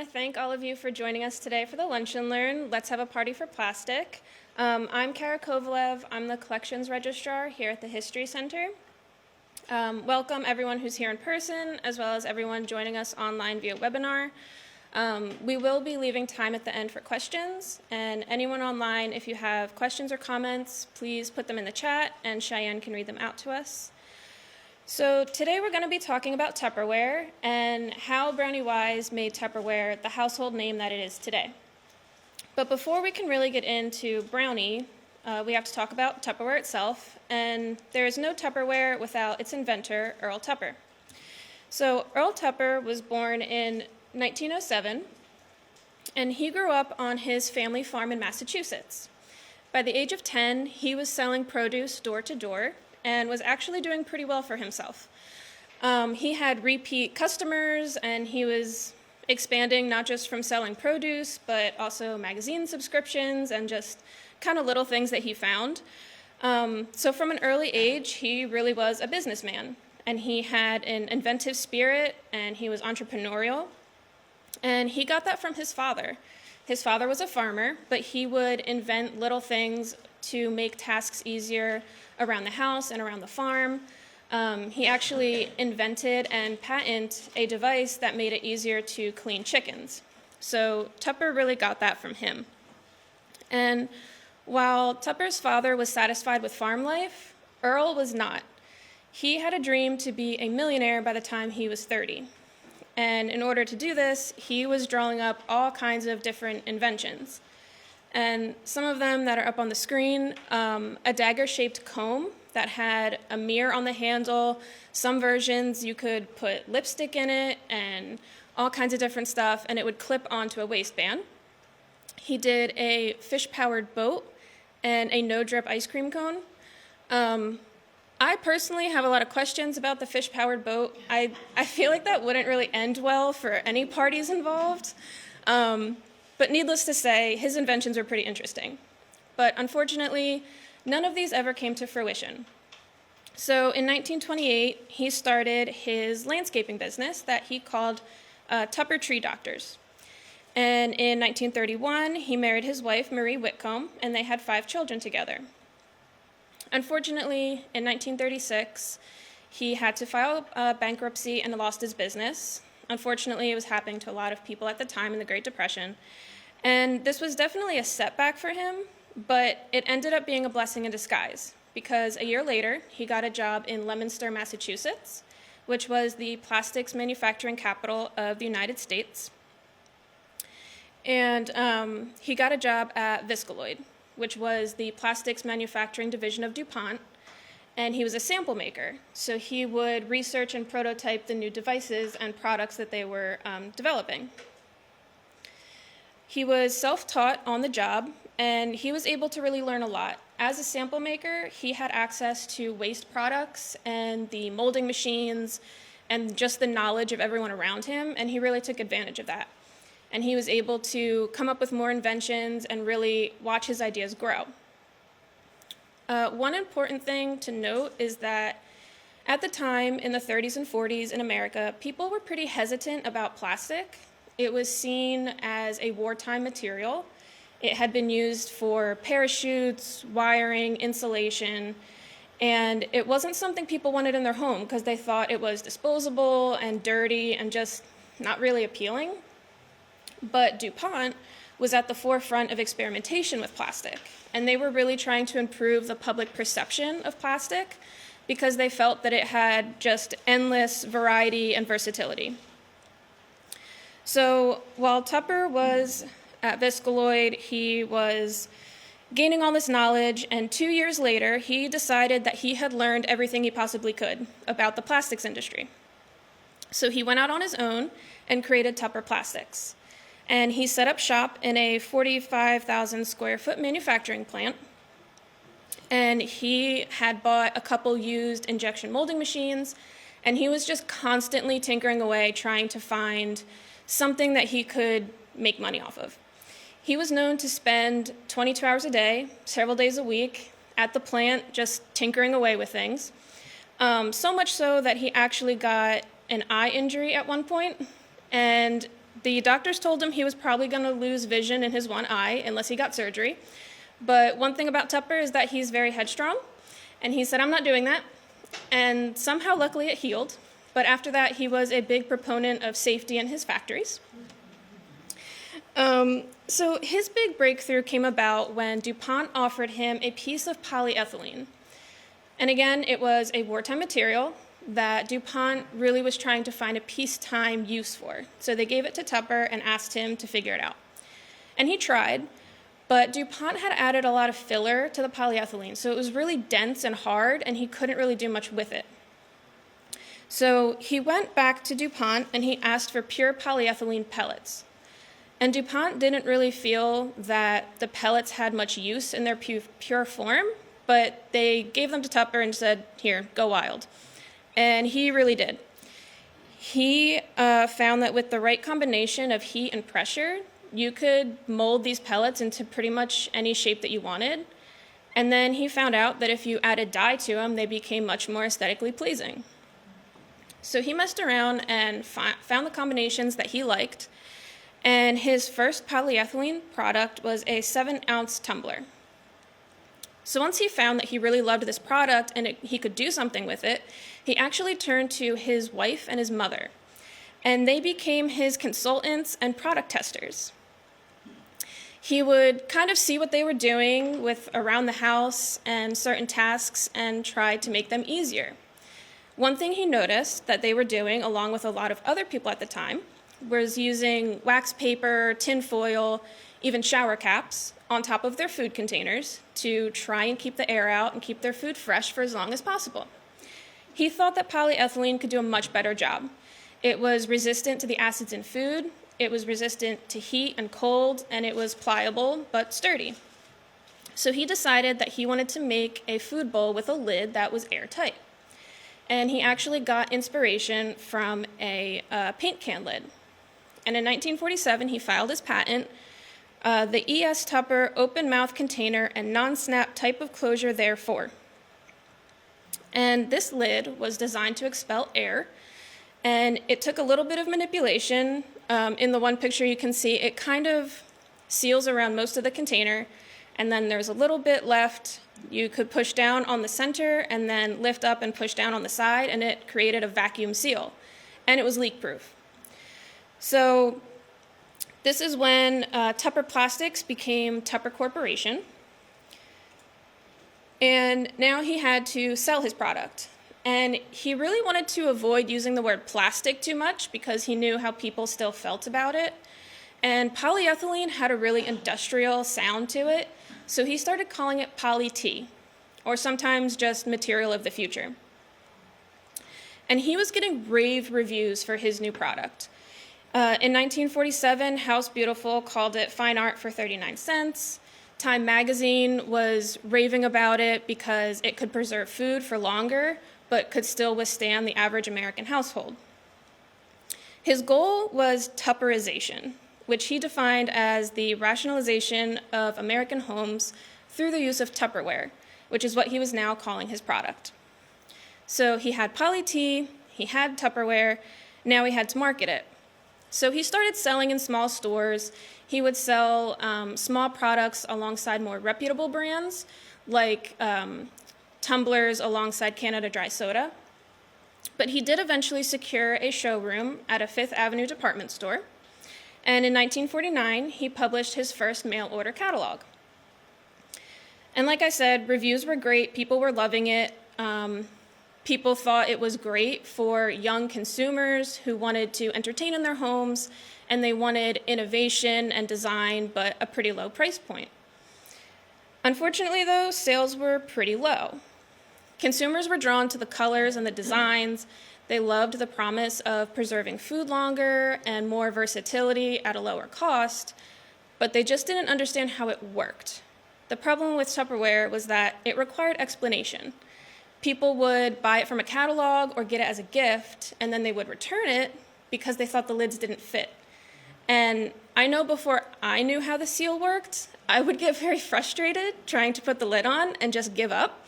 to thank all of you for joining us today for the Lunch and Learn. Let's have a party for plastic. I'm Kara Kovalev. I'm the collections registrar here at the History Center. Welcome everyone who's here in person, as well as everyone joining us online via webinar. We will be leaving time at the end for questions, and anyone online, if you have questions or comments, please put them in the chat, and Cheyenne can read them out to us. So today we're going to be talking about Tupperware and how Brownie Wise made Tupperware the household name that it is today. But before we can really get into Brownie, we have to talk about Tupperware itself, and there is no Tupperware without its inventor, Earl Tupper. So Earl Tupper was born in 1907, and he grew up on his family farm in Massachusetts. By the age of 10, he was selling produce door to door, and was actually doing pretty well for himself. He had repeat customers, and he was expanding not just from selling produce, but also magazine subscriptions and just kind of little things that he found. So from an early age, he really was a businessman, and he had an inventive spirit, and he was entrepreneurial, and he got that from his father. His father was a farmer, but he would invent little things to make tasks easier around the house and around the farm. He actually invented and patented a device that made it easier to clean chickens. So Tupper really got that from him. And while Tupper's father was satisfied with farm life, Earl was not. He had a dream to be a millionaire by the time he was 30. And in order to do this, he was drawing up all kinds of different inventions. And some of them that are up on the screen, a dagger-shaped comb that had a mirror on the handle. Some versions you could put lipstick in it and all kinds of different stuff, and it would clip onto a waistband. He did a fish-powered boat and a no-drip ice cream cone. I personally have a lot of questions about the fish-powered boat. I feel like that wouldn't really end well for any parties involved. But needless to say, his inventions were pretty interesting. But unfortunately, none of these ever came to fruition. So in 1928, he started his landscaping business that he called Tupper Tree Doctors. And in 1931, he married his wife, Marie Whitcomb, and they had 5 children together. Unfortunately, in 1936, he had to file bankruptcy and lost his business. Unfortunately, it was happening to a lot of people at the time in the Great Depression. And this was definitely a setback for him, but it ended up being a blessing in disguise, because a year later, he got a job in Leominster, Massachusetts, which was the plastics manufacturing capital of the United States. And he got a job at Viscaloid, which was the plastics manufacturing division of DuPont, and he was a sample maker. So he would research and prototype the new devices and products that they were developing. He was self-taught on the job, and he was able to really learn a lot. As a sample maker, he had access to waste products and the molding machines and just the knowledge of everyone around him, and he really took advantage of that. And he was able to come up with more inventions and really watch his ideas grow. One important thing to note is that at the time, in the 30s and 40s in America, people were pretty hesitant about plastic. It was seen as a wartime material. It had been used for parachutes, wiring, insulation, and it wasn't something people wanted in their home because they thought it was disposable and dirty and just not really appealing. But DuPont was at the forefront of experimentation with plastic, and they were really trying to improve the public perception of plastic because they felt that it had just endless variety and versatility. So while Tupper was at Viscaloid, he was gaining all this knowledge, and 2 years later, he decided that he had learned everything he possibly could about the plastics industry. So he went out on his own and created Tupper Plastics. And he set up shop in a 45,000 square foot manufacturing plant. And he had bought a couple used injection molding machines, and he was just constantly tinkering away, trying to find something that he could make money off of. He was known to spend 22 hours a day, several days a week, at the plant, just tinkering away with things. So much so that he actually got an eye injury at one point, and The doctors told him he was probably going to lose vision in his one eye unless he got surgery. But one thing about Tupper is that he's very headstrong, and he said, "I'm not doing that." And somehow, luckily, it healed. But after that, he was a big proponent of safety in his factories. So his big breakthrough came about when DuPont offered him a piece of polyethylene. And again, it was a wartime material that DuPont really was trying to find a peacetime use for. So they gave it to Tupper and asked him to figure it out. And he tried, but DuPont had added a lot of filler to the polyethylene, so it was really dense and hard, and he couldn't really do much with it. So he went back to DuPont and he asked for pure polyethylene pellets. And DuPont didn't really feel that the pellets had much use in their pure form, but they gave them to Tupper and said, "Here, go wild." And he really did. He found that with the right combination of heat and pressure, you could mold these pellets into pretty much any shape that you wanted. And then he found out that if you added dye to them, they became much more aesthetically pleasing. So he messed around and found the combinations that he liked. And his first polyethylene product was a 7-ounce tumbler. So once he found that he really loved this product and he could do something with it, he actually turned to his wife and his mother. And they became his consultants and product testers. He would kind of see what they were doing with around the house and certain tasks and try to make them easier. One thing he noticed that they were doing, along with a lot of other people at the time, was using wax paper, tin foil, even shower caps on top of their food containers to try and keep the air out and keep their food fresh for as long as possible. He thought that polyethylene could do a much better job. It was resistant to the acids in food, it was resistant to heat and cold, and it was pliable but sturdy. So he decided that he wanted to make a food bowl with a lid that was airtight. And he actually got inspiration from a paint can lid. And in 1947, he filed his patent, the E.S. Tupper open mouth container and non-snap type of closure therefore. And this lid was designed to expel air, and it took a little bit of manipulation. In the one picture you can see, it kind of seals around most of the container, and then there's a little bit left. You could push down on the center and then lift up and push down on the side, and it created a vacuum seal, and it was leak-proof. So this is when Tupper Plastics became Tupper Corporation, and now he had to sell his product. And he really wanted to avoid using the word plastic too much because he knew how people still felt about it. And polyethylene had a really industrial sound to it, so he started calling it Poly-T, or sometimes just material of the future. And he was getting rave reviews for his new product. In 1947, House Beautiful called it fine art for 39 cents. Time magazine was raving about it because it could preserve food for longer, but could still withstand the average American household. His goal was Tupperization, which he defined as the rationalization of American homes through the use of Tupperware, which is what he was now calling his product. So he had Poly-T, he had Tupperware, now he had to market it. So he started selling in small stores. He would sell small products alongside more reputable brands, like tumblers alongside Canada Dry Soda. But he did eventually secure a showroom at a Fifth Avenue department store. And in 1949, he published his first mail order catalog. And like I said, reviews were great. People were loving it. People thought it was great for young consumers who wanted to entertain in their homes, and they wanted innovation and design, but a pretty low price point. Unfortunately, though, sales were pretty low. Consumers were drawn to the colors and the designs. They loved the promise of preserving food longer and more versatility at a lower cost, but they just didn't understand how it worked. The problem with Tupperware was that it required explanation. People would buy it from a catalog or get it as a gift, and then they would return it because they thought the lids didn't fit. And I know before I knew how the seal worked, I would get very frustrated trying to put the lid on and just give up.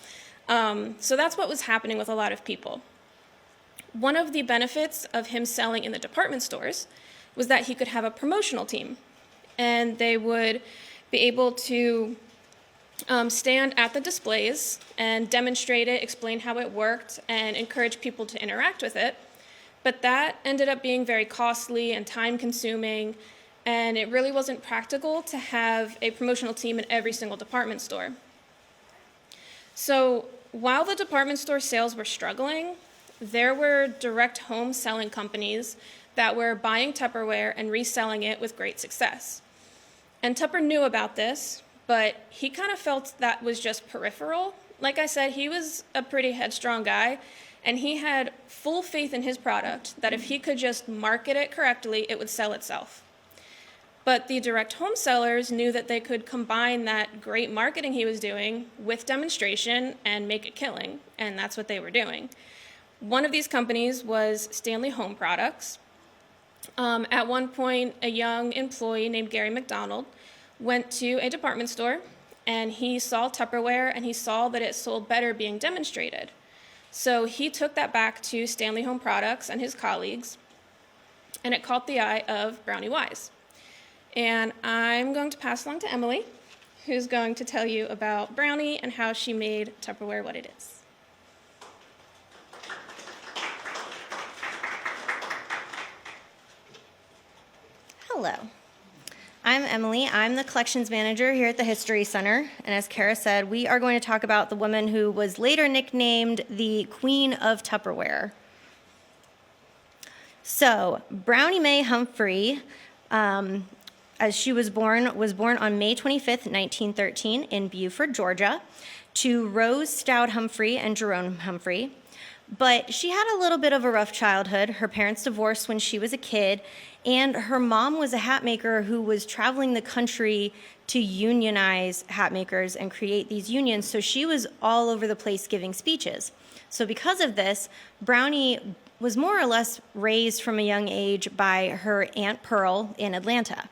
So that's what was happening with a lot of people. One of the benefits of him selling in the department stores was that he could have a promotional team, and they would be able to stand at the displays and demonstrate it, explain how it worked, and encourage people to interact with it. But that ended up being very costly and time-consuming, and it really wasn't practical to have a promotional team in every single department store. So while the department store sales were struggling, there were direct home selling companies that were buying Tupperware and reselling it with great success. And Tupper knew about this, but he kind of felt that was just peripheral. Like I said, he was a pretty headstrong guy, and he had full faith in his product that if he could just market it correctly, it would sell itself. But the direct home sellers knew that they could combine that great marketing he was doing with demonstration and make a killing, and that's what they were doing. One of these companies was Stanley Home Products. At one point, a young employee named Gary McDonald went to a department store, and he saw Tupperware, and he saw that it sold better being demonstrated. So he took that back to Stanley Home Products and his colleagues, and it caught the eye of Brownie Wise. And I'm going to pass along to Emily, who's going to tell you about Brownie and how she made Tupperware what it is. Hello. I'm Emily. I'm the collections manager here at the History Center. And as Kara said, we are going to talk about the woman who was later nicknamed the Queen of Tupperware. So, Brownie May Humphrey, as she was born on May 25th, 1913 in Beaufort, Georgia, to Rose Stout Humphrey and Jerome Humphrey. But she had a little bit of a rough childhood. Her parents divorced when she was a kid, and her mom was a hat maker who was traveling the country to unionize hat makers and create these unions, so she was all over the place giving speeches. So because of this, Brownie was more or less raised from a young age by her Aunt Pearl in Atlanta.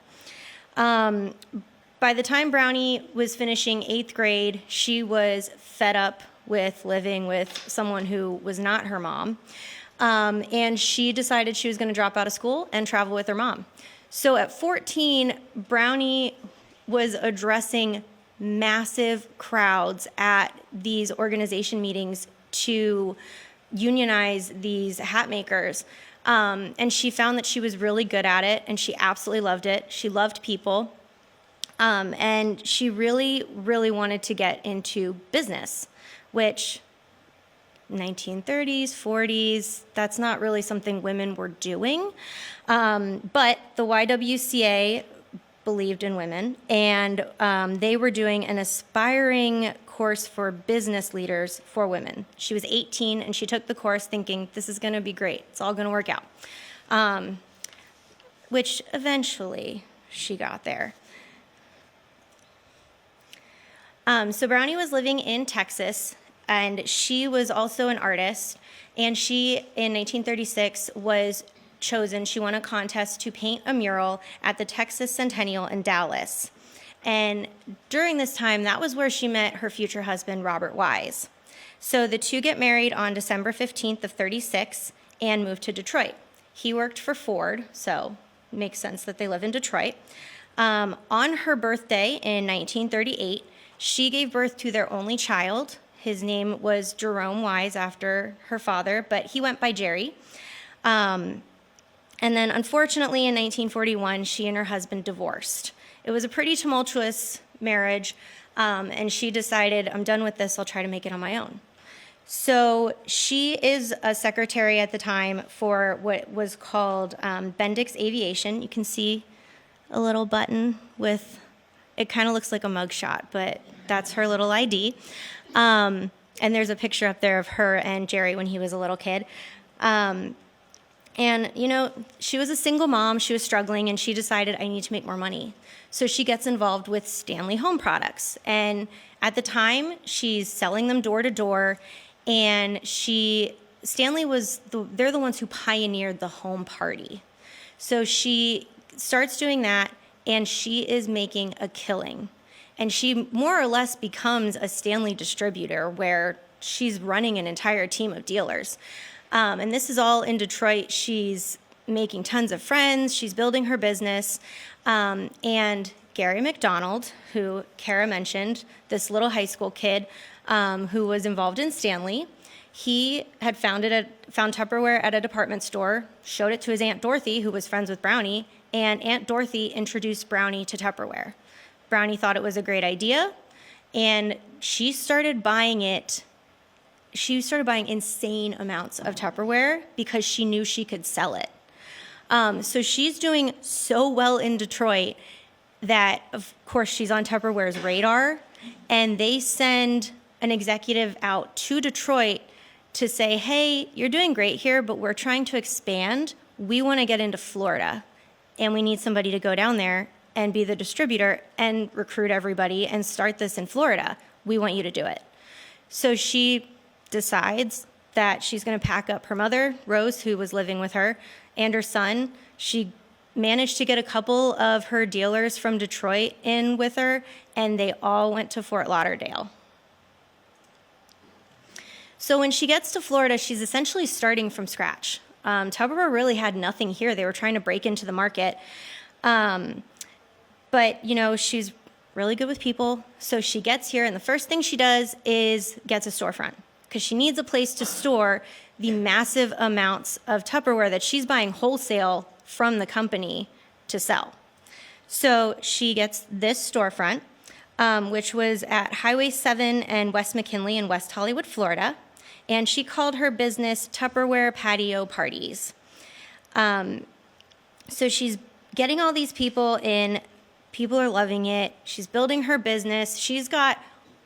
By the time Brownie was finishing 8th grade, she was fed up with living with someone who was not her mom. And she decided she was going to drop out of school and travel with her mom. So at 14, Brownie was addressing massive crowds at these organization meetings to unionize these hat makers. And she found that she was really good at it, and she absolutely loved it. She loved people. And she really, really wanted to get into business, which 1930s, 40s, that's not really something women were doing. But the YWCA believed in women, and they were doing an aspiring course for business leaders for women. She was 18, and she took the course thinking, this is going to be great. It's all going to work out. Which eventually she got there. So Brownie was living in Texas, and she was also an artist, and she, in 1936, was chosen. She won a contest to paint a mural at the Texas Centennial in Dallas. And during this time, that was where she met her future husband, Robert Wise. So the two get married on December 15th of 36 and moved to Detroit. He worked for Ford, so it makes sense that they live in Detroit. On her birthday in 1938, she gave birth to their only child. His name was Jerome Wise after her father, but he went by Jerry. And then unfortunately in 1941, she and her husband divorced. It was a pretty tumultuous marriage, and she decided, I'm done with this, I'll try to make it on my own. So she is a secretary at the time for what was called Bendix Aviation. You can see a little button with, it kind of looks like a mugshot, but that's her little ID. And there's a picture up there of her and Jerry when he was a little kid. And, you know, she was a single mom, she was struggling, and she decided, I need to make more money. So she gets involved with Stanley Home Products. And at the time, she's selling them door to door, and Stanley they're the ones who pioneered the home party. So she starts doing that, and she is making a killing. And she more or less becomes a Stanley distributor where she's running an entire team of dealers. And this is all in Detroit. She's making tons of friends. She's building her business. And Gary McDonald, who Kara mentioned, this little high school kid who was involved in Stanley, he had found Tupperware at a department store, showed it to his Aunt Dorothy, who was friends with Brownie, and Aunt Dorothy introduced Brownie to Tupperware. Brownie thought it was a great idea, and she started buying it. She started buying insane amounts of Tupperware because she knew she could sell it. So she's doing so well in Detroit that, of course, she's on Tupperware's radar, and they send an executive out to Detroit to say, hey, you're doing great here, but we're trying to expand. We want to get into Florida, and we need somebody to go down there and be the distributor and recruit everybody and start this in Florida. We want you to do it. So she decides that she's going to pack up her mother, Rose, who was living with her, and her son. She managed to get a couple of her dealers from Detroit in with her, and they all went to Fort Lauderdale. So when she gets to Florida, she's essentially starting from scratch. Tupperware really had nothing here. They were trying to break into the market. But, she's really good with people. So she gets here, and the first thing she does is gets a storefront because she needs a place to store the massive amounts of Tupperware that she's buying wholesale from the company to sell. So she gets this storefront, which was at Highway 7 and West McKinley in West Hollywood, Florida. And she called her business Tupperware Patio Parties. So she's getting all these people in. People are loving it. She's building her business. She's got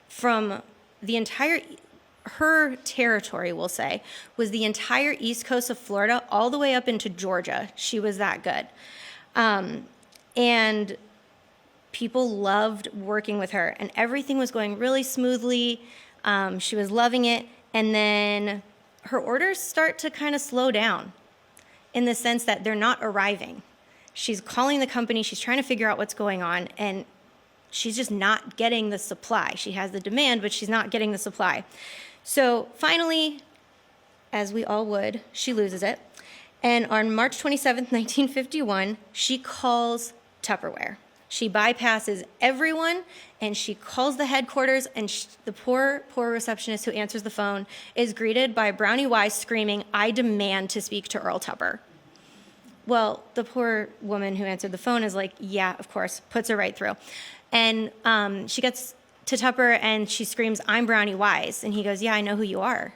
from the entire, her territory, we'll say, was the entire east coast of Florida all the way up into Georgia. She was that good. And people loved working with her, and everything was going really smoothly. She was loving it. And then her orders start to kind of slow down in the sense that they're not arriving. She's calling the company, she's trying to figure out what's going on, and she's just not getting the supply. She has the demand, but she's not getting the supply. So finally, as we all would, she loses it. And on March 27th, 1951, she calls Tupperware. She bypasses everyone, and she calls the headquarters, and the poor receptionist who answers the phone is greeted by Brownie Wise screaming, "I demand to speak to Earl Tupper." Well, the poor woman who answered the phone is like, yeah, of course, puts her right through. And she gets to Tupper, and she screams, "I'm Brownie Wise." And he goes, "Yeah, I know who you are,"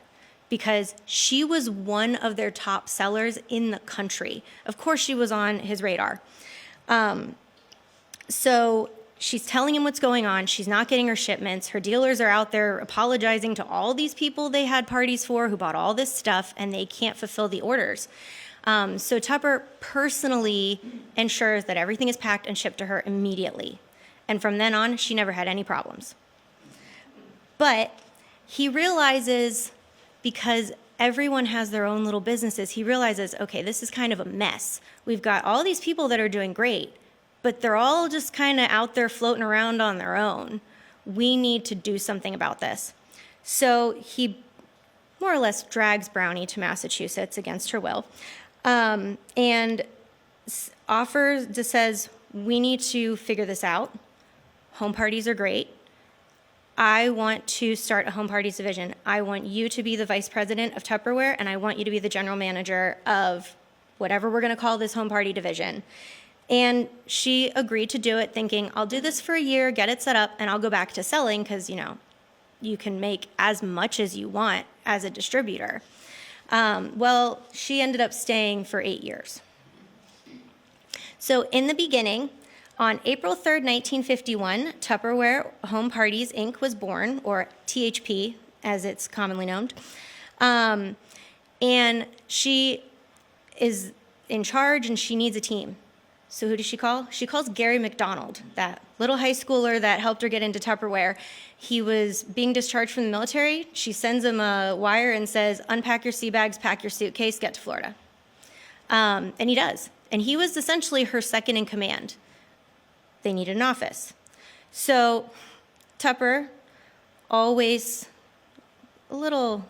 because she was one of their top sellers in the country. Of course, she was on his radar. So she's telling him what's going on. She's not getting her shipments. Her dealers are out there apologizing to all these people they had parties for who bought all this stuff, and they can't fulfill the orders. So Tupper personally ensures that everything is packed and shipped to her immediately. And from then on, she never had any problems. But he realizes, because everyone has their own little businesses, he realizes, okay, this is kind of a mess. We've got all these people that are doing great, but they're all just kind of out there floating around on their own. We need to do something about this. So he more or less drags Brownie to Massachusetts against her will, and says, we need to figure this out. Home parties are great. I want to start a home parties division. I want you to be the vice president of Tupperware, and I want you to be the general manager of whatever we're going to call this home party division. And she agreed to do it, thinking, I'll do this for a year, get it set up, and I'll go back to selling because, you can make as much as you want as a distributor. Well, she ended up staying for 8 years. So in the beginning, on April 3rd, 1951, Tupperware Home Parties, Inc. was born, or THP, as it's commonly known. And she is in charge, and she needs a team. So who does she call? She calls Gary McDonald, that little high schooler that helped her get into Tupperware. He was being discharged from the military. She sends him a wire and says, unpack your sea bags, pack your suitcase, get to Florida. And he does. And he was essentially her second in command. They needed an office. So Tupper, always a little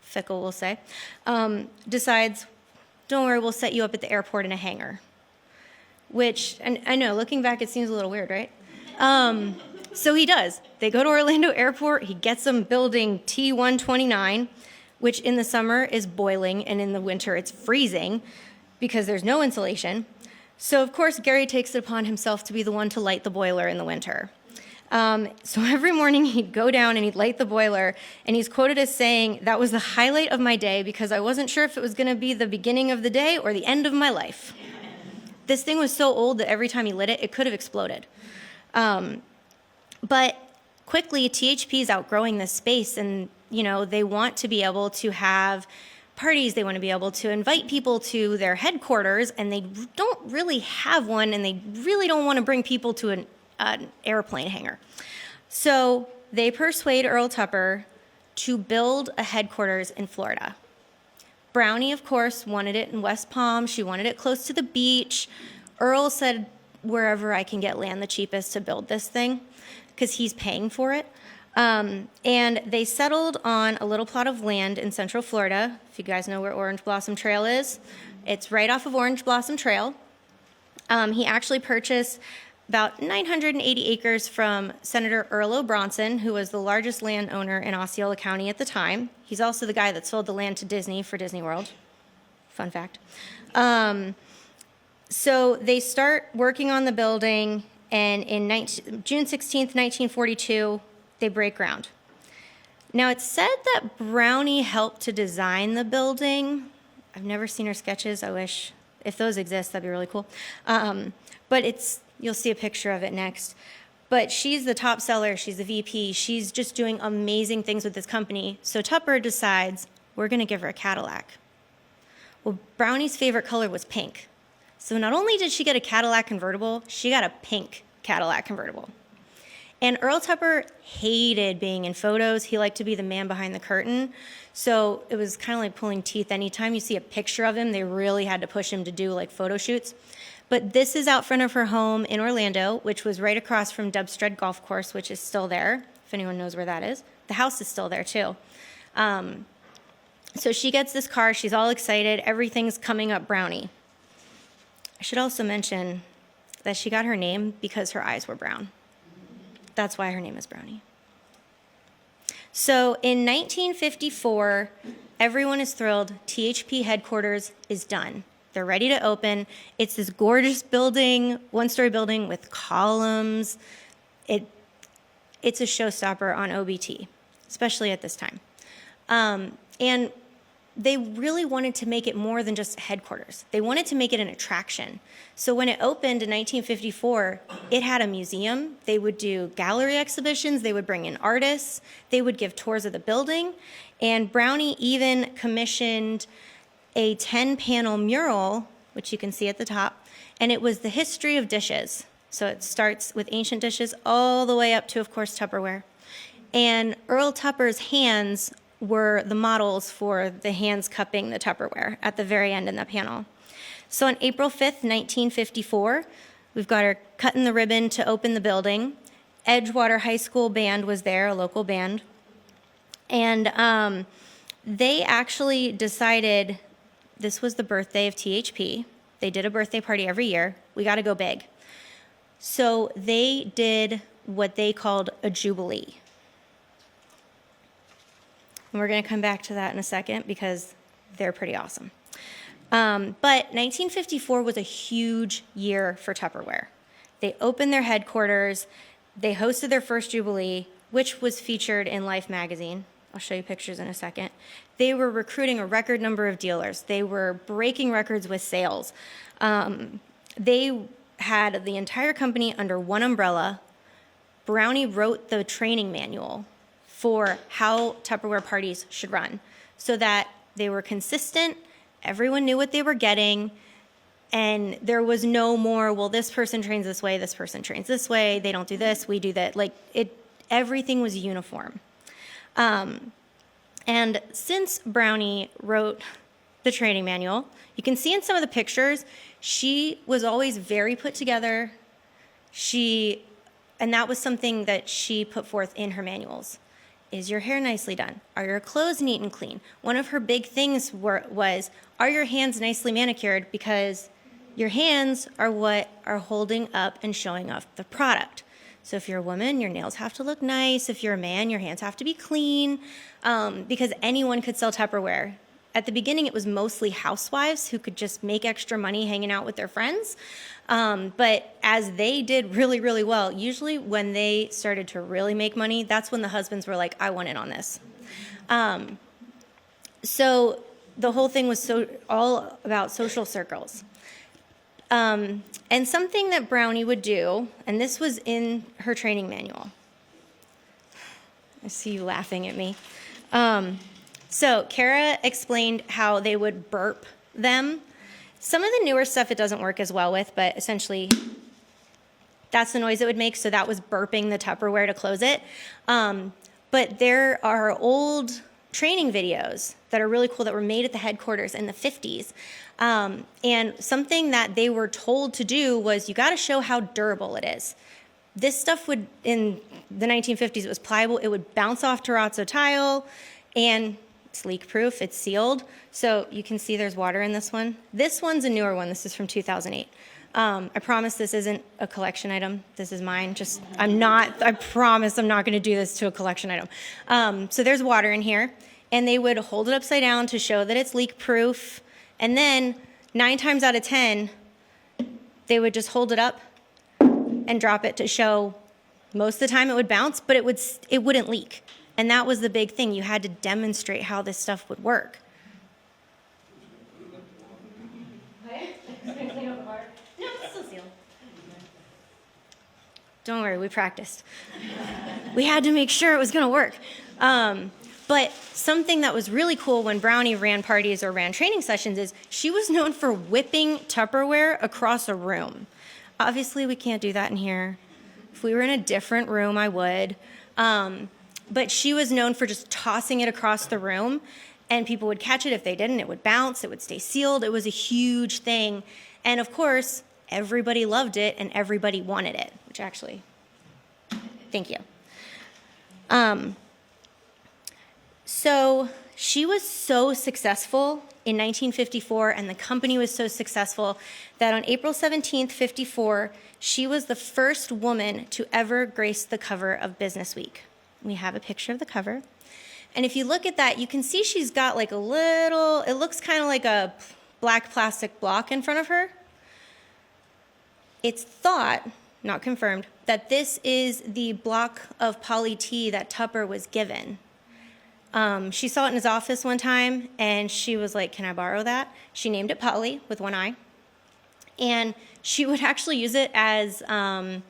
fickle, we'll say, decides, don't worry, we'll set you up at the airport in a hangar. Which, and I know, looking back, it seems a little weird, right? So he does. They go to Orlando Airport. He gets them building T-129, which in the summer is boiling, and in the winter it's freezing because there's no insulation. So, of course, Gary takes it upon himself to be the one to light the boiler in the winter. So every morning he'd go down and he'd light the boiler, and he's quoted as saying, "That was the highlight of my day because I wasn't sure if it was going to be the beginning of the day or the end of my life." This thing was so old that every time he lit it, it could have exploded. But quickly, THP is outgrowing this space, and they want to be able to have parties. They want to be able to invite people to their headquarters, and they don't really have one, and they really don't want to bring people to an airplane hangar. So they persuade Earl Tupper to build a headquarters in Florida. Brownie, of course, wanted it in West Palm. She wanted it close to the beach. Earl said, wherever I can get land the cheapest to build this thing, because he's paying for it. And they settled on a little plot of land in Central Florida. If you guys know where Orange Blossom Trail is, it's right off of Orange Blossom Trail. He actually purchased about 980 acres from Senator Earl O. Bronson, who was the largest landowner in Osceola County at the time. He's also the guy that sold the land to Disney for Disney World. Fun fact. So they start working on the building, and in June 16th, 1942, they break ground. Now, it's said that Brownie helped to design the building. I've never seen her sketches. I wish, if those exist, that'd be really cool. But you'll see a picture of it next. But she's the top seller. She's the VP. She's just doing amazing things with this company. So Tupper decides, we're going to give her a Cadillac. Well, Brownie's favorite color was pink. So not only did she get a Cadillac convertible, she got a pink Cadillac convertible. And Earl Tupper hated being in photos. He liked to be the man behind the curtain. So it was kind of like pulling teeth. Anytime you see a picture of him, they really had to push him to do like photo shoots. But this is out front of her home in Orlando, which was right across from Dubstred Golf Course, which is still there, if anyone knows where that is. The house is still there, too. So she gets this car. She's all excited. Everything's coming up Brownie. I should also mention that she got her name because her eyes were brown. That's why her name is Brownie. So in 1954, everyone is thrilled. THP headquarters is done. They're ready to open. It's this gorgeous building, one-story building with columns. It's a showstopper on OBT, especially at this time. And they really wanted to make it more than just headquarters. They wanted to make it an attraction. So when it opened in 1954, it had a museum. They would do gallery exhibitions. They would bring in artists. They would give tours of the building. And Brownie even commissioned a 10-panel mural, which you can see at the top, and it was the history of dishes. So it starts with ancient dishes all the way up to, of course, Tupperware. And Earl Tupper's hands were the models for the hands cupping the Tupperware at the very end in the panel. So on April 5th, 1954, we've got her cutting the ribbon to open the building. Edgewater High School band was there, a local band. And they actually decided this was the birthday of THP. They did a birthday party every year. We got to go big. So they did what they called a jubilee. And we're going to come back to that in a second because they're pretty awesome. But 1954 was a huge year for Tupperware. They opened their headquarters. They hosted their first jubilee, which was featured in Life magazine. I'll show you pictures in a second. They were recruiting a record number of dealers. They were breaking records with sales. They had the entire company under one umbrella. Brownie wrote the training manual for how Tupperware parties should run so that they were consistent, everyone knew what they were getting, and there was no more, well, this person trains this way, this person trains this way, they don't do this, we do that. Everything was uniform. And since Brownie wrote the training manual, you can see in some of the pictures, she was always very put together. And that was something that she put forth in her manuals. is your hair nicely done? Are your clothes neat and clean? One of her big things was, are your hands nicely manicured? Because your hands are what are holding up and showing off the product. So if you're a woman, your nails have to look nice. If you're a man, your hands have to be clean, because anyone could sell Tupperware. At the beginning, it was mostly housewives who could just make extra money hanging out with their friends. But as they did really, really well, usually when they started to really make money, that's when the husbands were like, I want in on this. So the whole thing was all about social circles. And something that Brownie would do, and this was in her training manual. I see you laughing at me. So Kara explained how they would burp them. Some of the newer stuff it doesn't work as well with, but essentially that's the noise it would make. So that was burping the Tupperware to close it. But there are old training videos that are really cool that were made at the headquarters in the 50s. And something that they were told to do was you got to show how durable it is. This stuff would, in the 1950s, it was pliable. It would bounce off terrazzo tile, and it's leak-proof. It's sealed. So you can see there's water in this one. This one's a newer one. This is from 2008. I promise this isn't a collection item. This is mine. I promise I'm not going to do this to a collection item. So there's water in here, and they would hold it upside down to show that it's leak-proof. And then 9 times out of 10, they would just hold it up and drop it to show most of the time it would bounce, but it wouldn't leak. And that was the big thing. You had to demonstrate how this stuff would work. No, it's still sealed. Don't worry, we practiced. We had to make sure it was going to work. But something that was really cool when Brownie ran parties or ran training sessions is she was known for whipping Tupperware across a room. Obviously, we can't do that in here. If we were in a different room, I would. But she was known for just tossing it across the room, and people would catch it. If they didn't, it would bounce. It would stay sealed. It was a huge thing. And, of course, everybody loved it, and everybody wanted it, which actually, thank you. So she was so successful in 1954, and the company was so successful that on April 17th, 54, she was the first woman to ever grace the cover of Business Week. We have a picture of the cover. And if you look at that, you can see she's got like a little, it looks kind of like a black plastic block in front of her. It's thought, not confirmed, that this is the block of poly T that Tupper was given. She saw it in his office one time, and she was like, can I borrow that? She named it Polly with one eye. And she would actually use it as a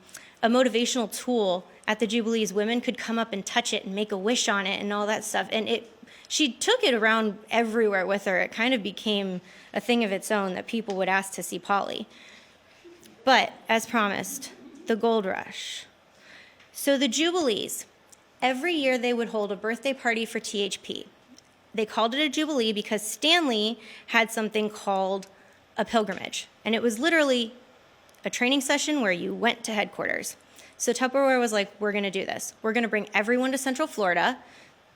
motivational tool at the Jubilees. Women could come up and touch it and make a wish on it and all that stuff. And she took it around everywhere with her. It kind of became a thing of its own that people would ask to see Polly. But, as promised, the gold rush. So the Jubilees, every year they would hold a birthday party for THP. They called it a Jubilee because Stanley had something called a pilgrimage. And it was literally a training session where you went to headquarters. So Tupperware was like, we're going to do this. We're going to bring everyone to Central Florida.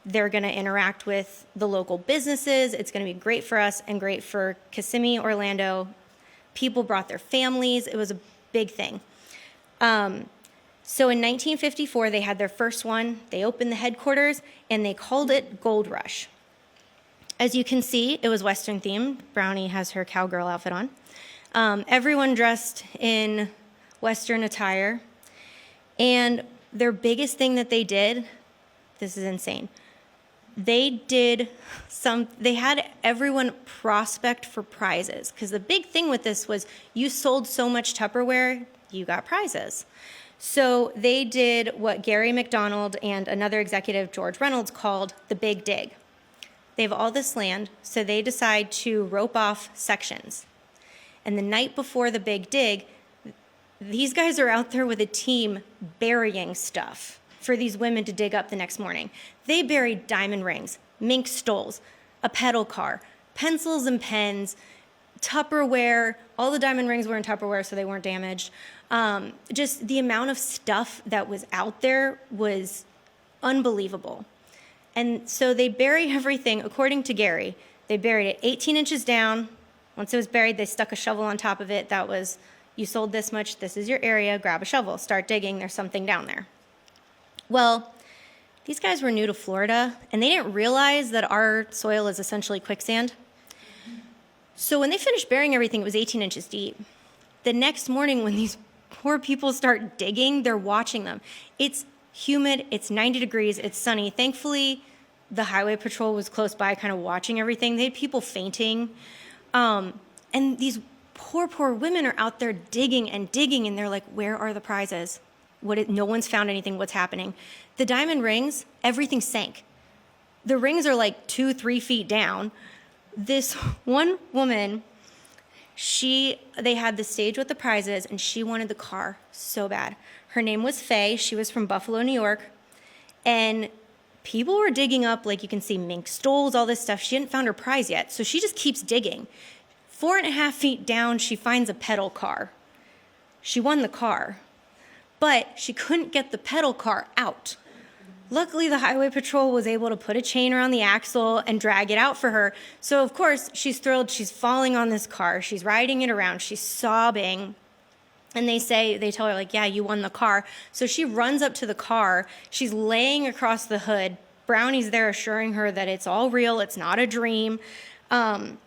They're going to interact with the local businesses. It's going to be great for us and great for Kissimmee, Orlando. People brought their families. It was a big thing. So in 1954, they had their first one. They opened the headquarters, and they called it Gold Rush. As you can see, it was Western themed. Brownie has her cowgirl outfit on. Everyone dressed in Western attire. And their biggest thing that they did, this is insane, they had everyone prospect for prizes. Because the big thing with this was you sold so much Tupperware, you got prizes. So they did what Gary McDonald and another executive, George Reynolds, called the Big Dig. They have all this land, so they decide to rope off sections. And the night before the Big Dig, these guys are out there with a team burying stuff for these women to dig up the next morning. They buried diamond rings, mink stoles, a pedal car, pencils and pens, Tupperware. All the diamond rings were in Tupperware, so they weren't damaged. Just the amount of stuff that was out there was unbelievable. And so they bury everything, according to Gary, they buried it 18 inches down. Once it was buried, they stuck a shovel on top of it. That was, you sold this much, this is your area, grab a shovel, start digging, there's something down there. Well, these guys were new to Florida, and they didn't realize that our soil is essentially quicksand. So when they finished burying everything, it was 18 inches deep. The next morning, when these poor people start digging, they're watching them. It's humid, it's 90 degrees, it's sunny. Thankfully, the highway patrol was close by kind of watching everything. They had people fainting. And these poor women are out there digging, and they're like, where are the prizes? No one's found anything, what's happening? The diamond rings, everything sank. The rings are like 2-3 feet down. This one woman, they had the stage with the prizes, and she wanted the car so bad. Her name was Faye. She was from Buffalo, New York. And people were digging up, like you can see, mink stoles, all this stuff. She hadn't found her prize yet, so she just keeps digging. 4.5 feet down, she finds a pedal car. She won the car, but she couldn't get the pedal car out. Luckily, the highway patrol was able to put a chain around the axle and drag it out for her. So, of course, she's thrilled. She's falling on this car. She's riding it around. She's sobbing. And they tell her, like, yeah, you won the car. So she runs up to the car. She's laying across the hood. Brownie's there assuring her that it's all real. It's not a dream. And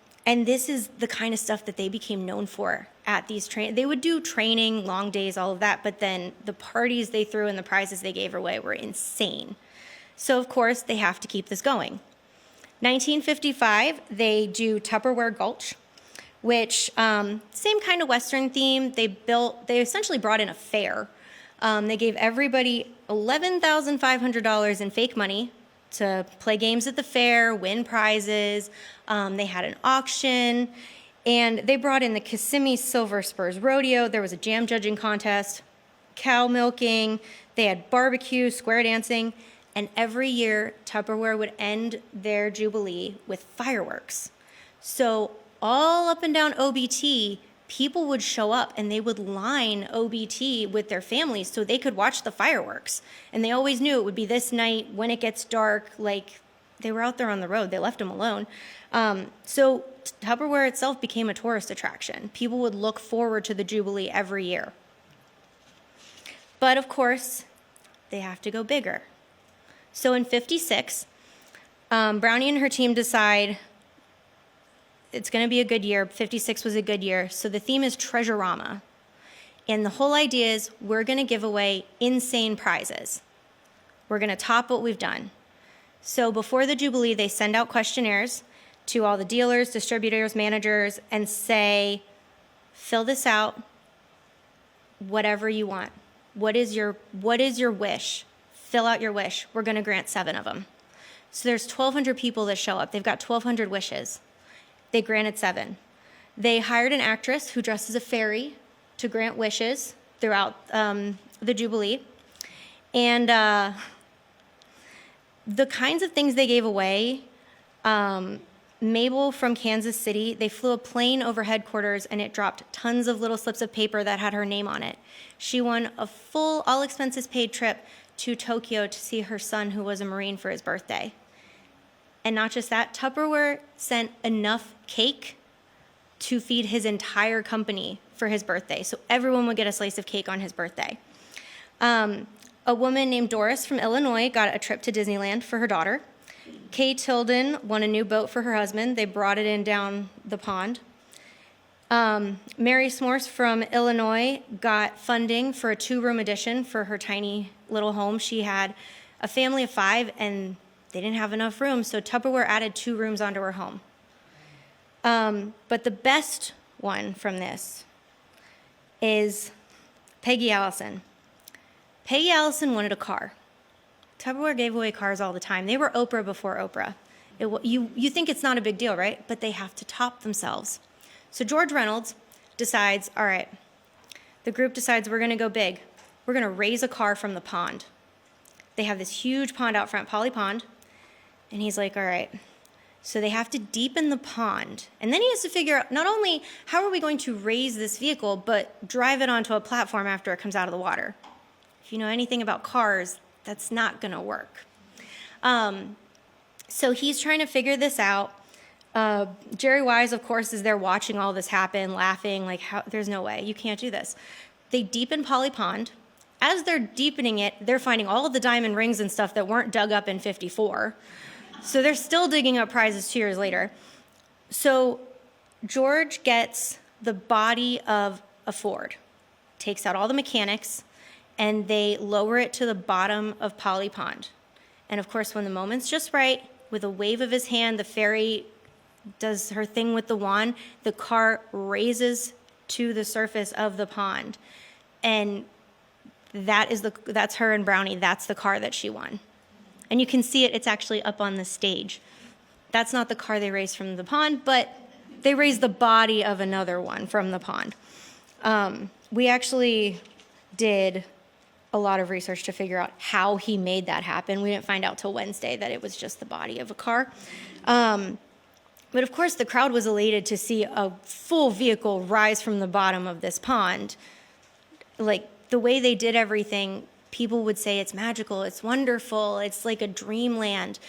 this is the kind of stuff that they became known for at these They would do training, long days, all of that, but then the parties they threw and the prizes they gave away were insane. So, of course, they have to keep this going. 1955, they do Tupperware Gulch, which, same kind of Western theme. They essentially brought in a fair. They gave everybody $11,500 in fake money to play games at the fair, win prizes. They had an auction, and they brought in the Kissimmee Silver Spurs Rodeo. There was a jam judging contest, cow milking. They had barbecue, square dancing, and every year Tupperware would end their jubilee with fireworks. So all up and down OBT, people would show up and they would line OBT with their families so they could watch the fireworks. And they always knew it would be this night when it gets dark. Like, they were out there on the road. They left them alone. So Tupperware itself became a tourist attraction. People would look forward to the Jubilee every year. But, of course, they have to go bigger. So in 56, Brownie and her team decide it's going to be a good year. 56 was a good year. So the theme is Treasurama. And the whole idea is we're going to give away insane prizes. We're going to top what we've done. So before the Jubilee, they send out questionnaires to all the dealers, distributors, managers, and say, fill this out, whatever you want. What is your wish? Fill out your wish. We're going to grant 7 of them. So there's 1,200 people that show up. They've got 1,200 wishes. They granted 7. They hired an actress who dressed as a fairy to grant wishes throughout the Jubilee. And the kinds of things they gave away, Mabel from Kansas City, they flew a plane over headquarters and it dropped tons of little slips of paper that had her name on it. She won a full, all expenses paid trip to Tokyo to see her son, who was a Marine, for his birthday. And not just that, Tupperware sent enough cake to feed his entire company for his birthday. So everyone would get a slice of cake on his birthday. A woman named Doris from Illinois got a trip to Disneyland for her daughter. Kay Tilden won a new boat for her husband. They brought it in down the pond. Mary Smorse from Illinois got funding for a 2-room addition for her tiny little home. She had a family of 5, and they didn't have enough room, so Tupperware added 2 rooms onto her home. But the best one from this is Peggy Allison. Peggy Allison wanted a car. Tupperware gave away cars all the time. They were Oprah before Oprah. You think it's not a big deal, right? But they have to top themselves. So George Reynolds decides, all right, the group decides we're going to go big. We're going to raise a car from the pond. They have this huge pond out front, Polly Pond, and he's like, all right. So they have to deepen the pond. And then he has to figure out not only how are we going to raise this vehicle, but drive it onto a platform after it comes out of the water. If you know anything about cars, that's not going to work. So he's trying to figure this out. Jerry Wise, of course, is there watching all this happen, laughing, like, there's no way, you can't do this. They deepen Polly Pond. As they're deepening it, they're finding all of the diamond rings and stuff that weren't dug up in 54. So they're still digging up prizes 2 years later. So George gets the body of a Ford, takes out all the mechanics, and they lower it to the bottom of Polly Pond. And of course, when the moment's just right, with a wave of his hand, the fairy does her thing with the wand, the car raises to the surface of the pond. And that's her and Brownie. That's the car that she won. And you can see it, it's actually up on the stage. That's not the car they raised from the pond, but they raised the body of another one from the pond. We actually did a lot of research to figure out how he made that happen. We didn't find out till Wednesday that it was just the body of a car. But of course, the crowd was elated to see a full vehicle rise from the bottom of this pond. Like, the way they did everything, people would say it's magical, it's wonderful, it's like a dreamland,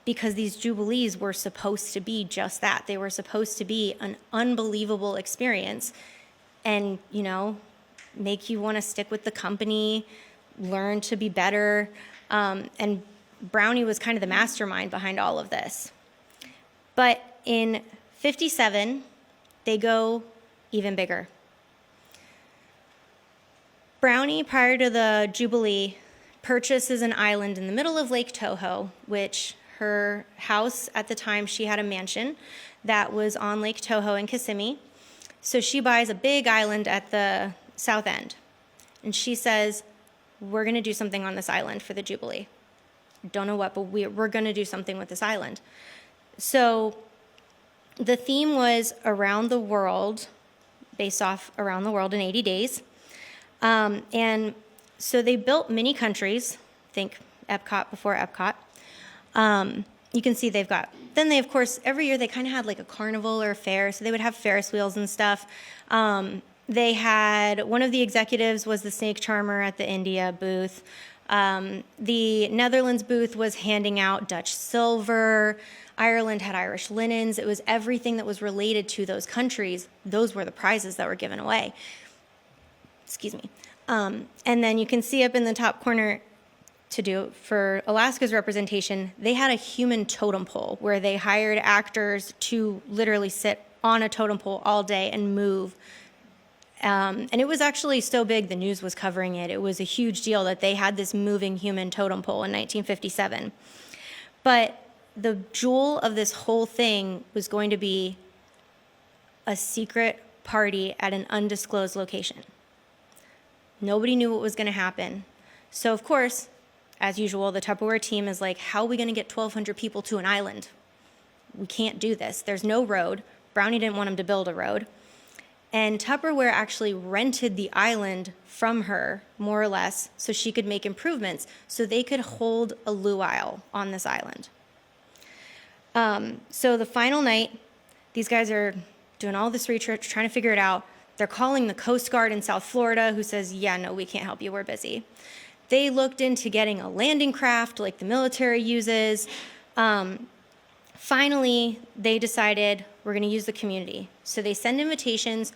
because these Jubilees were supposed to be just that. They were supposed to be an unbelievable experience and, you know, make you want to stick with the company, learn to be better. And Brownie was kind of the mastermind behind all of this. But in 57, they go even bigger. Brownie, prior to the Jubilee, purchases an island in the middle of Lake Toho, which her house at the time, she had a mansion that was on Lake Toho in Kissimmee. So she buys a big island at the south end. And she says, we're going to do something on this island for the Jubilee. Don't know what, but we're going to do something with this island. So the theme was around the world, based off around the world in 80 days. And so they built mini countries, think Epcot before Epcot. You can see then they, of course, every year they kind of had like a carnival or a fair, so they would have Ferris wheels and stuff. They had, one of the executives was the snake charmer at the India booth. The Netherlands booth was handing out Dutch silver. Ireland had Irish linens. It was everything that was related to those countries. Those were the prizes that were given away. Excuse me. And then you can see up in the top corner, to do for Alaska's representation, they had a human totem pole where they hired actors to literally sit on a totem pole all day and move. And it was actually so big, the news was covering it. It was a huge deal that they had this moving human totem pole in 1957. But the jewel of this whole thing was going to be a secret party at an undisclosed location. Nobody knew what was going to happen. So, of course, as usual, the Tupperware team is like, how are we going to get 1,200 people to an island? We can't do this. There's no road. Brownie didn't want them to build a road. And Tupperware actually rented the island from her, more or less, so she could make improvements, so they could hold a luau on this island. So the final night, these guys are doing all this research, trying to figure it out. They're calling the Coast Guard in South Florida, who says, yeah, no, we can't help you, we're busy. They looked into getting a landing craft like the military uses. Finally, they decided we're going to use the community. So they send invitations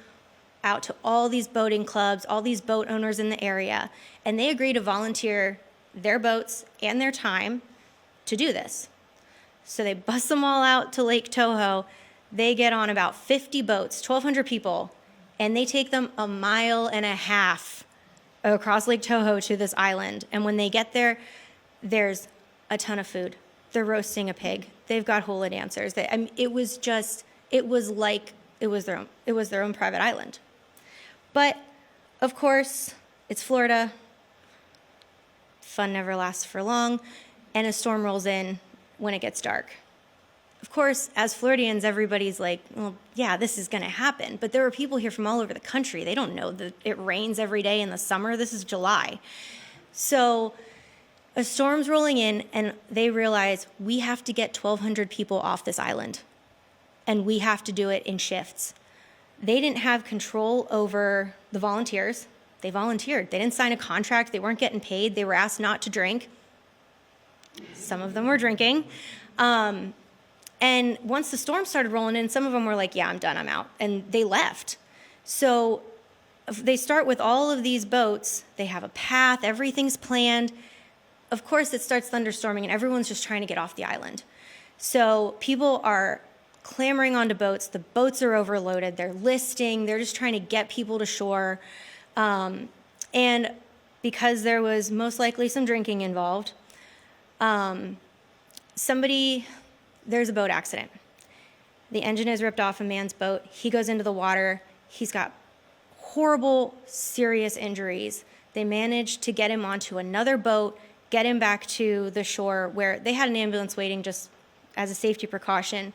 out to all these boating clubs, all these boat owners in the area, and they agree to volunteer their boats and their time to do this. So they bus them all out to Lake Toho. They get on about 50 boats, 1,200 people, and they take them 1.5 miles across Lake Toho to this island. And when they get there, there's a ton of food. They're roasting a pig. They've got hula dancers. It was their own private island. But of course, it's Florida. Fun never lasts for long, and a storm rolls in when it gets dark. Of course, as Floridians, everybody's like, well, yeah, this is going to happen. But there were people here from all over the country. They don't know that it rains every day in the summer. This is July. So a storm's rolling in, and they realize we have to get 1,200 people off this island, and we have to do it in shifts. They didn't have control over the volunteers. They volunteered. They didn't sign a contract. They weren't getting paid. They were asked not to drink. Some of them were drinking. And once the storm started rolling in, some of them were like, yeah, I'm done, I'm out. And they left. So they start with all of these boats. They have a path, everything's planned. Of course, it starts thunderstorming, and everyone's just trying to get off the island. So people are clamoring onto boats. The boats are overloaded. They're listing. They're just trying to get people to shore. And because there was most likely some drinking involved, there's a boat accident. The engine is ripped off a man's boat. He goes into the water. He's got horrible, serious injuries. They managed to get him onto another boat, get him back to the shore where they had an ambulance waiting just as a safety precaution.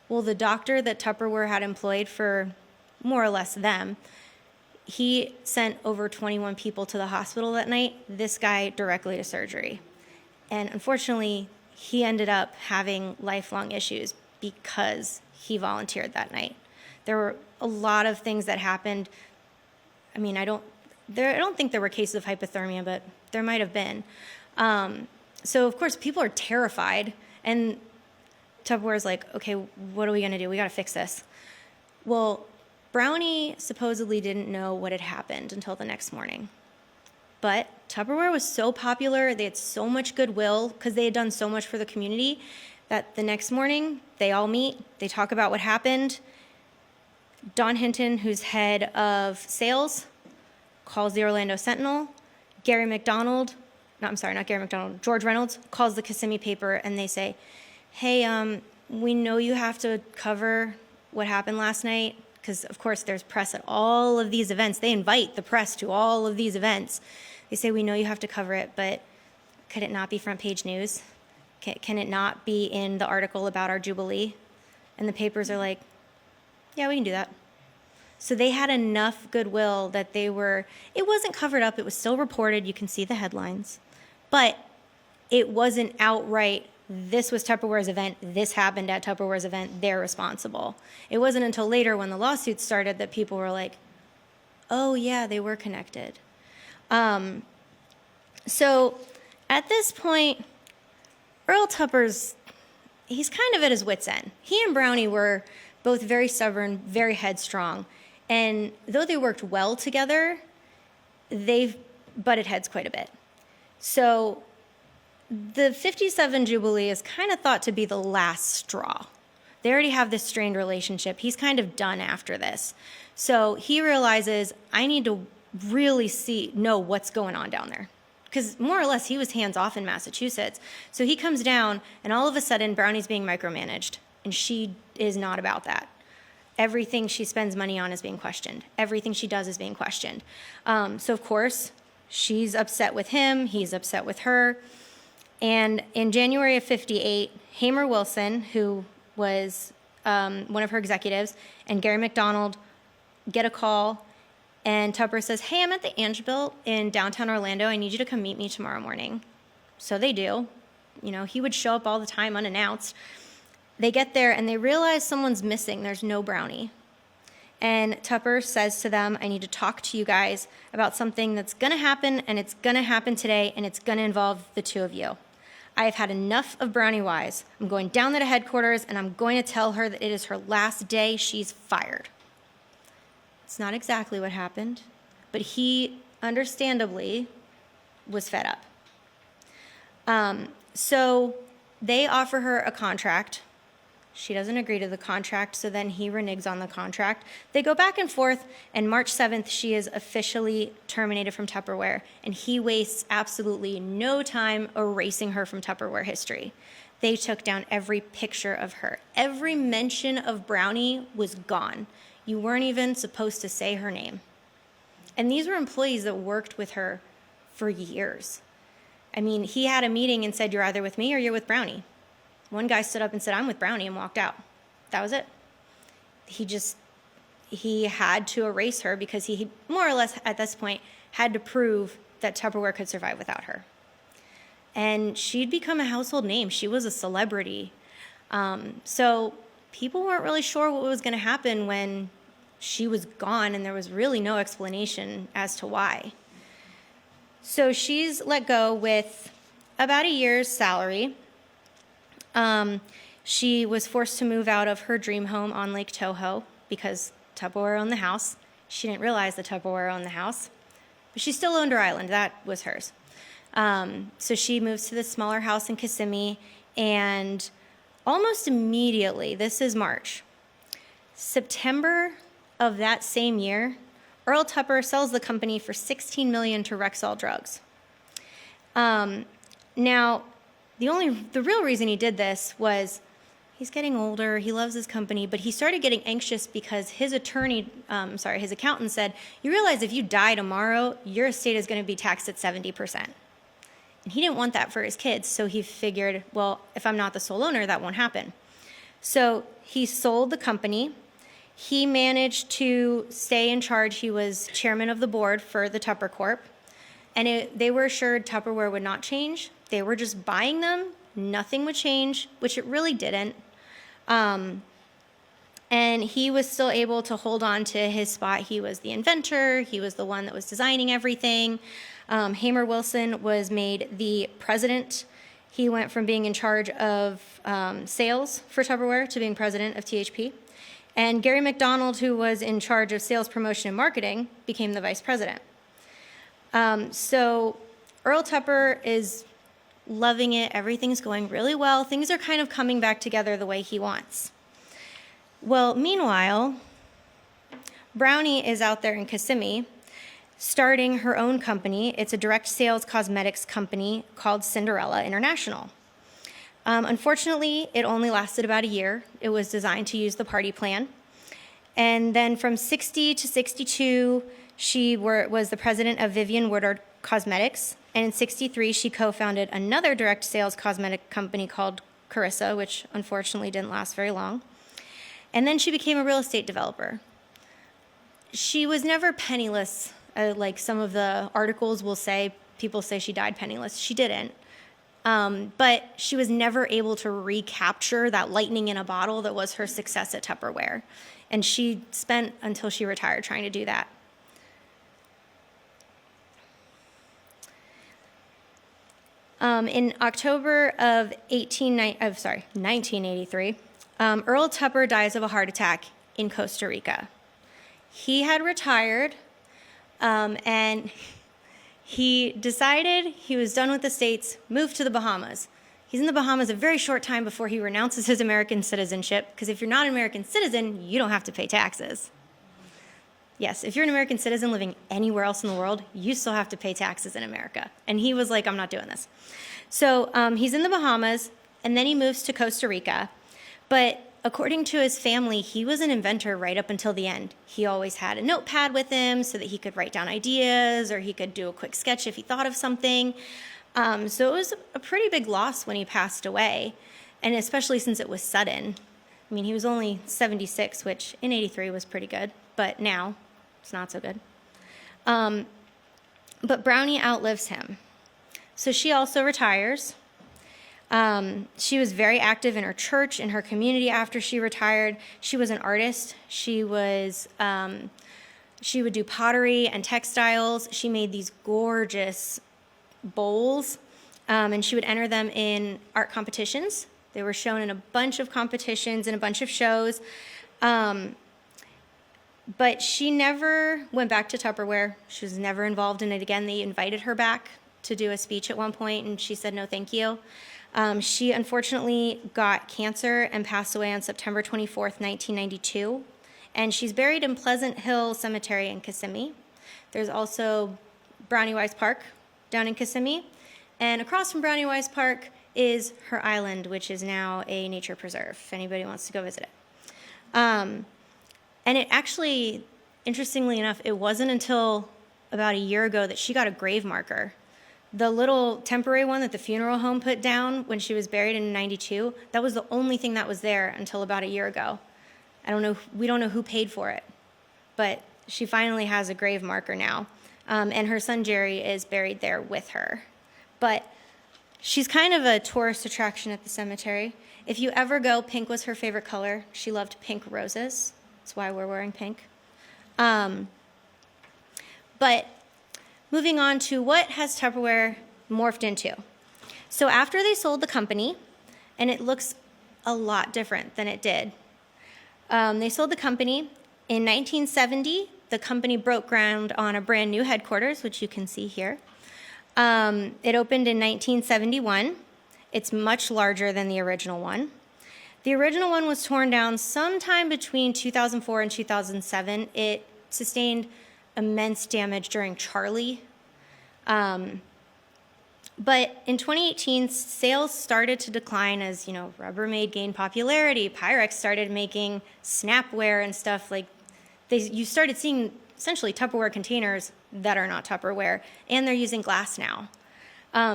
Well, the doctor that Tupperware had employed for more or less them, he sent over 21 people to the hospital that night, this guy directly to surgery. And unfortunately, he ended up having lifelong issues because he volunteered that night. There were a lot of things that happened. I mean, I don't think there were cases of hypothermia, but there might have been. So of course, people are terrified, and Tupperware's like, okay, what are we gonna do? We gotta fix this. Well, Brownie supposedly didn't know what had happened until the next morning. But Tupperware was so popular, they had so much goodwill because they had done so much for the community, that the next morning they all meet, they talk about what happened. Don Hinton, who's head of sales, calls the Orlando Sentinel. George Reynolds calls the Kissimmee paper, and they say, hey, we know you have to cover what happened last night, because of course there's press at all of these events. They invite the press to all of these events. They say, we know you have to cover it, but could it not be front page news? Can it not be in the article about our Jubilee? And the papers are like, yeah, we can do that. So they had enough goodwill that it wasn't covered up, it was still reported, you can see the headlines, but it wasn't outright, this was Tupperware's event, this happened at Tupperware's event, they're responsible. It wasn't until later when the lawsuits started that people were like, oh yeah, they were connected. So at this point, Earl Tupper's, he's kind of at his wit's end. He and Brownie were both very stubborn, very headstrong. And though they worked well together, they've butted heads quite a bit. So the 57 Jubilee is kind of thought to be the last straw. They already have this strained relationship. He's kind of done after this. So he realizes, I need to really know what's going on down there. Because more or less he was hands off in Massachusetts. So he comes down, and all of a sudden Brownie's being micromanaged. And she is not about that. Everything she spends money on is being questioned. Everything she does is being questioned. So of course, she's upset with him, he's upset with her. And in January of '58, Hamer Wilson, who was one of her executives, and Gary McDonald get a call, and Tupper says, hey, I'm at the Angebilt in downtown Orlando. I need you to come meet me tomorrow morning. So they do. You know, he would show up all the time unannounced. They get there, and they realize someone's missing. There's no Brownie. And Tupper says to them, I need to talk to you guys about something that's going to happen, and it's going to happen today, and it's going to involve the two of you. I have had enough of Brownie Wise. I'm going down there to headquarters, and I'm going to tell her that it is her last day. She's fired. It's not exactly what happened, but he, understandably, was fed up. So they offer her a contract. She doesn't agree to the contract, so then he reneges on the contract. They go back and forth, and March 7th, she is officially terminated from Tupperware, and he wastes absolutely no time erasing her from Tupperware history. They took down every picture of her. Every mention of Brownie was gone. You weren't even supposed to say her name. And these were employees that worked with her for years. I mean, he had a meeting and said, you're either with me or you're with Brownie. One guy stood up and said, I'm with Brownie, and walked out. That was it. He had to erase her because he more or less at this point had to prove that Tupperware could survive without her. And she'd become a household name. She was a celebrity. So people weren't really sure what was going to happen when she was gone, and there was really no explanation as to why. So she's let go with about a year's salary, she was forced to move out of her dream home on Lake Toho because Tupperware owned the house. She didn't realize that Tupperware owned the house, but she still owned her island. That was hers. So she moves to this smaller house in Kissimmee, and almost immediately, this is March, September of that same year, Earl Tupper sells the company for $16 million to Rexall Drugs. Now, the real reason he did this was he's getting older, he loves his company, but he started getting anxious because his accountant said, you realize if you die tomorrow, your estate is going to be taxed at 70%. And he didn't want that for his kids, so he figured, well, if I'm not the sole owner, that won't happen. So he sold the company. He managed to stay in charge. He was chairman of the board for the Tupper Corp. And they were assured Tupperware would not change. They were just buying them. Nothing would change, which it really didn't. And he was still able to hold on to his spot. He was the inventor. He was the one that was designing everything. Hamer Wilson was made the president. He went from being in charge of sales for Tupperware to being president of THP. And Gary McDonald, who was in charge of sales, promotion, and marketing, became the vice president. So Earl Tupper is loving it. Everything's going really well. Things are kind of coming back together the way he wants. Well, meanwhile, Brownie is out there in Kissimmee starting her own company. It's a direct sales cosmetics company called Cinderella International. Unfortunately, it only lasted about a year. It was designed to use the party plan. And then from 60 to 62, she was the president of Vivian Woodard Cosmetics. And in 63, she co-founded another direct sales cosmetic company called Carissa, which unfortunately didn't last very long. And then she became a real estate developer. She was never penniless, like some of the articles will say. People say she died penniless. She didn't. But she was never able to recapture that lightning in a bottle that was her success at Tupperware. And she spent until she retired trying to do that. In October of 1983, Earl Tupper dies of a heart attack in Costa Rica. He had retired, and he decided he was done with the States, moved to the Bahamas. He's in the Bahamas a very short time before he renounces his American citizenship, because if you're not an American citizen, you don't have to pay taxes. Yes, if you're an American citizen living anywhere else in the world, you still have to pay taxes in America. And he was like, I'm not doing this. So he's in the Bahamas, and then he moves to Costa Rica. But according to his family, he was an inventor right up until the end. He always had a notepad with him so that he could write down ideas, or he could do a quick sketch if he thought of something. So it was a pretty big loss when he passed away, and especially since it was sudden. I mean, he was only 76, which in 83 was pretty good, but now it's not so good. But Brownie outlives him. So she also retires. She was very active in her church, in her community after she retired. She was an artist. She would do pottery and textiles. She made these gorgeous bowls, and she would enter them in art competitions. They were shown in a bunch of competitions and a bunch of shows. But she never went back to Tupperware. She was never involved in it again. They invited her back to do a speech at one point, and she said, no, thank you. She unfortunately got cancer and passed away on September 24th, 1992. And she's buried in Pleasant Hill Cemetery in Kissimmee. There's also Brownie Wise Park down in Kissimmee. And across from Brownie Wise Park is her island, which is now a nature preserve, if anybody wants to go visit it. And it actually, interestingly enough, it wasn't until about a year ago that she got a grave marker. The little temporary one that the funeral home put down when she was buried in 92, that was the only thing that was there until about a year ago. We don't know who paid for it, but she finally has a grave marker now. And her son Jerry is buried there with her. But she's kind of a tourist attraction at the cemetery. If you ever go, pink was her favorite color. She loved pink roses. That's why we're wearing pink. But moving on to what has Tupperware morphed into. So after they sold the company, and it looks a lot different than it did. They sold the company in 1970. The company broke ground on a brand new headquarters, which you can see here. It opened in 1971. It's much larger than the original one. The original one was torn down sometime between 2004 and 2007. It sustained immense damage during Charlie. But in 2018, sales started to decline as, Rubbermaid gained popularity. Pyrex started making Snapware and stuff. You started seeing essentially Tupperware containers that are not Tupperware, and they're using glass now.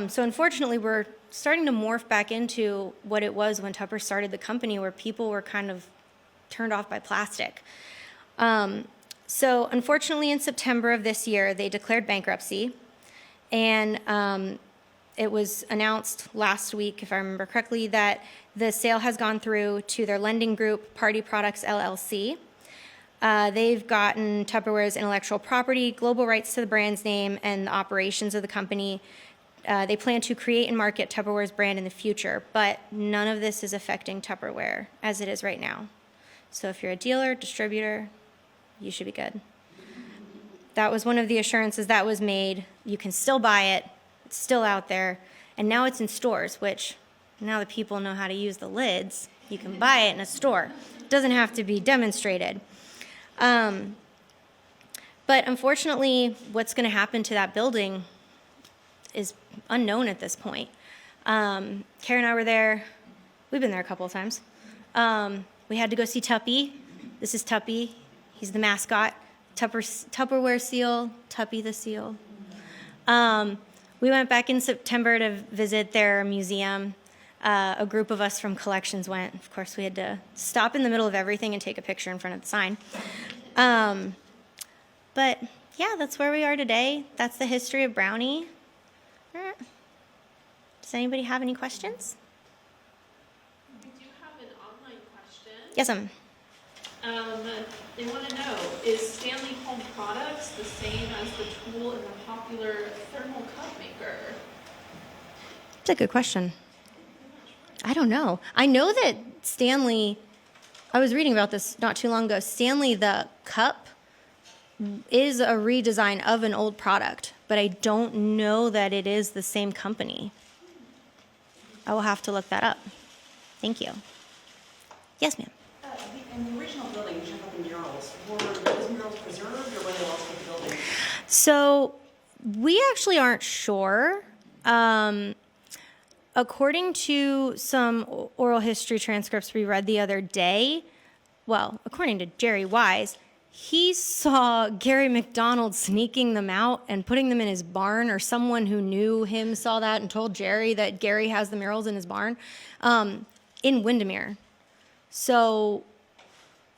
So unfortunately, we're starting to morph back into what it was when Tupper started the company, where people were kind of turned off by plastic. So unfortunately, in September of this year, they declared bankruptcy, and it was announced last week, if I remember correctly, that the sale has gone through to their lending group, Party Products LLC. They've gotten Tupperware's intellectual property, global rights to the brand's name, and the operations of the company. They plan to create and market Tupperware's brand in the future, but none of this is affecting Tupperware as it is right now. So if you're a dealer, distributor, you should be good. That was one of the assurances that was made. You can still buy it. It's still out there. And now it's in stores, which now that people know how to use the lids, you can buy it in a store. It doesn't have to be demonstrated. But unfortunately, what's going to happen to that building is unknown at this point. Karen and I were there. We've been there a couple of times. We had to go see Tuppy. This is Tuppy. He's the mascot. Tupperware seal, Tuppy the seal. We went back in September to visit their museum. A group of us from collections went. Of course, we had to stop in the middle of everything and take a picture in front of the sign. But yeah, that's where we are today. That's the history of Brownie. Does anybody have any questions? We do have an online question. Yes, They want to know, is Stanley Home Products the same as the tool in the popular thermal cup maker? That's a good question. I don't know. I know that Stanley, I was reading about this not too long ago. Stanley, the cup, is a redesign of an old product, but I don't know that it is the same company. I will have to look that up. Thank you. Yes, ma'am. In the original building, you talked about the murals. Were those murals preserved, or were they lost with the building? So we actually aren't sure. According to some oral history transcripts we read the other day, well, according to Jerry Wise, he saw Gary McDonald sneaking them out and putting them in his barn, or someone who knew him saw that and told Jerry that Gary has the murals in his barn, in Windermere. So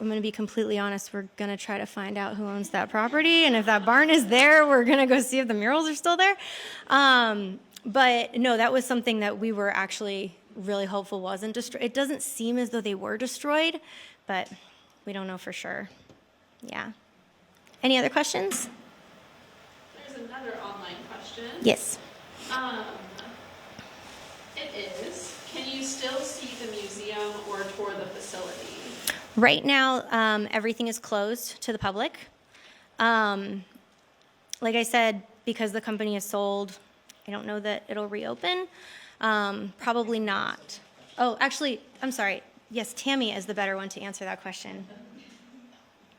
I'm going to be completely honest. We're going to try to find out who owns that property. And if that barn is there, we're going to go see if the murals are still there. But no, that was something that we were actually really hopeful wasn't destroyed. It doesn't seem as though they were destroyed, but we don't know for sure. Yeah. Any other questions? There's another online question. Yes. It is, can you still see the museum or tour the facility? Right now, everything is closed to the public. Like I said, because the company is sold, I don't know that it'll reopen. Probably not. Oh, actually, I'm sorry. Yes, Tammy is the better one to answer that question.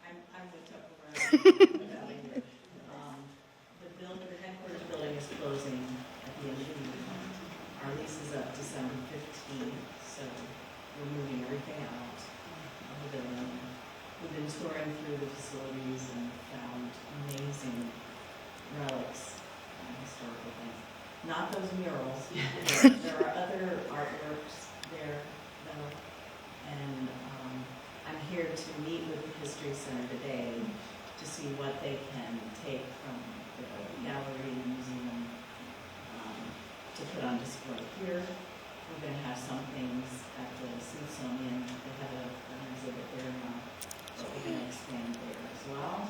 I'm with Tupperware. The headquarters building is closing at the end of the year. Our lease is up December 15th, so we're moving everything out of the building. We've been touring through the facilities and found amazing relics and historical things. Not those murals. There are other artworks there, though. And I'm here to meet with the History Center today to see what they can take from the gallery and museum to put on display here. We're going to have some things at the Smithsonian. They have an exhibit there now, but we're going to expand there as well.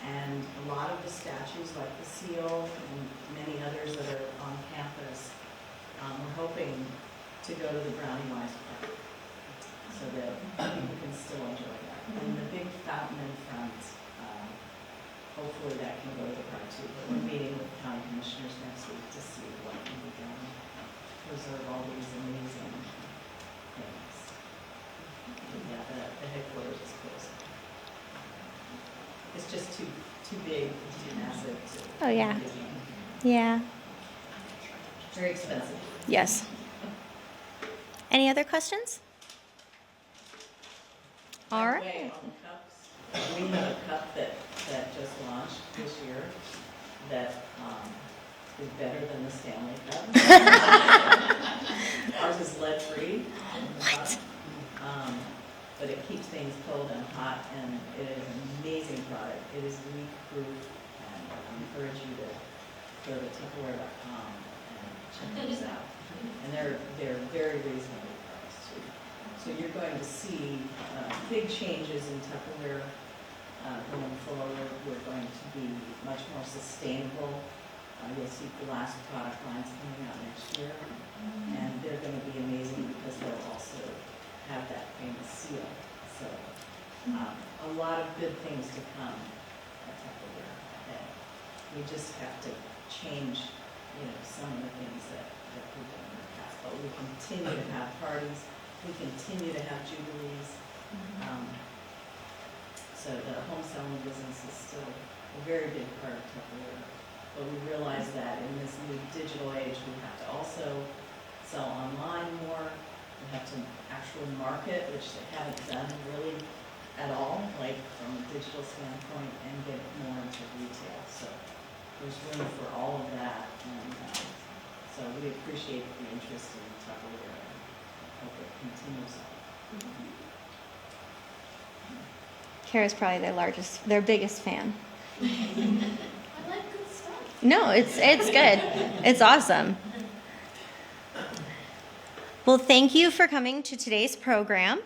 And a lot of the statues, like the seal and many others that are on campus, we're go to the Brownie Wise party, so that people can still enjoy that. And the big fountain in front, hopefully that can go to the park too. But we're meeting with county commissioners next week to see what can be done to preserve all these amazing things. And yeah, the headquarters is closed. It's just too big, too massive to. Oh, yeah. Yeah. Very expensive. Yes. Any other questions? All By the right. way, on the cups, we have a cup that just launched this year that is better than the Stanley Cup. Ours is lead-free. What? But it keeps things cold and hot, and it is an amazing product. It is leak-proof, and I encourage you to go to Tupperware.com and check those out. And they're very reasonably priced too. So you're going to see big changes in Tupperware going forward. We're going to be much more sustainable. You'll see glass product lines coming out next year, and they're going to be amazing because they'll also have that famous seal. So a lot of good things to come at Tupperware ahead. We just have to change, some of the things that we've done in the past. But we continue to have parties. We continue to have jubilees. So the home selling business is still a very big part of Tupperware. But we realize that in this new digital age, we have to also sell online more. We have to actually market, which they haven't done really at all, like from a digital standpoint, and get more into retail. So there's room for all of that. And so we appreciate the interest in Tupperware and hope it continues on. Kara's probably their biggest fan. I like good stuff. No, it's good. It's awesome. Well, thank you for coming to today's program.